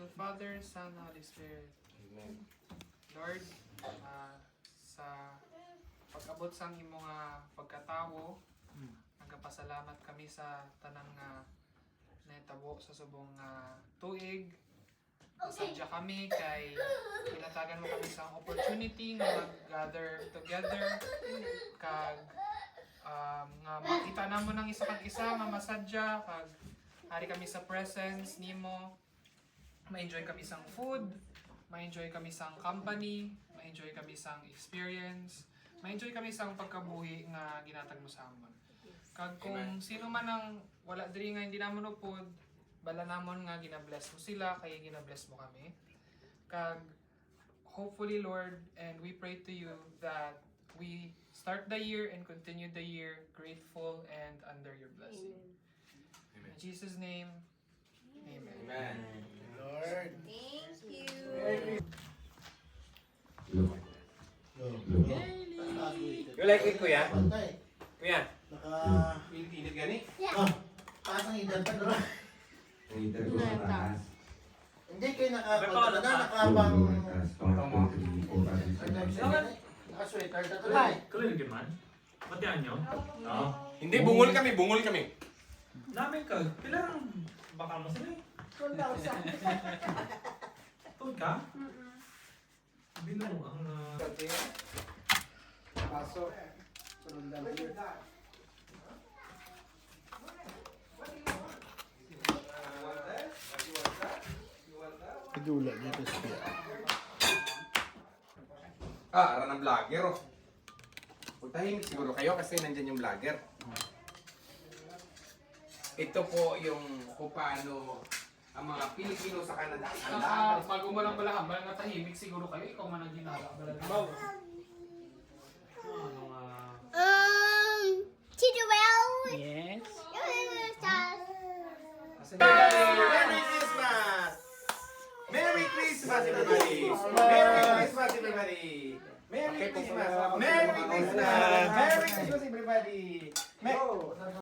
the Father, Son, Holy Spirit. Amen. Lord, sa pag-abot sa imong pagkatawo, nagpasalamat kami sa tanang naitabo sa subong tuig. Sadya kami kay pinatagan mo kami sa opportunity na mag-gather together kag nga makita namo ng isa kag isa nga masadya kag hari kami sa presence nimo, ma-enjoy kami sang food, ma-enjoy kami sang company, ma-enjoy kami sang experience, ma-enjoy kami sang pagkabuhi nga ginatag mo sa amon. Kag kung sino man ang wala diri nga hindi namon upod, bala namon nga gina-bless mo sila kay gina-bless mo kami. Kag hopefully Lord, and we pray to you that we start the year and continue the year grateful and under your blessing. Amen. In Jesus' name, amen. Amen. Lord. Thank you. You like it, kuya? Pantay. Kuya? Init gani? taas ang edad pa doon. Enter ko sa taas. Hindi kayo nakakontra na, nakabang... Naka-sweater na tuloy. Kalilig man? Patian nyo? Oo. Hindi, bungol kami. Namin ka, pilarang bakal mo sila eh. 1,000. Tuod ka? Binong ang... Pasok. Sundan yun. Padula dito siya. Ara ng vlogger, oh. Pagtahimik siguro kayo kasi nandyan yung vlogger. Ito po yung kung paano ang mga Pilipino sa Canada. Bago mo lang bala, habang natahimik siguro kayo, ikaw man ang ginala. Ano nga... Teacher Well. Yes. Merry Christmas! Merry Christmas, everybody! Merry Christmas, everybody! Merry Christmas! Merry Christmas! Merry Christmas, everybody!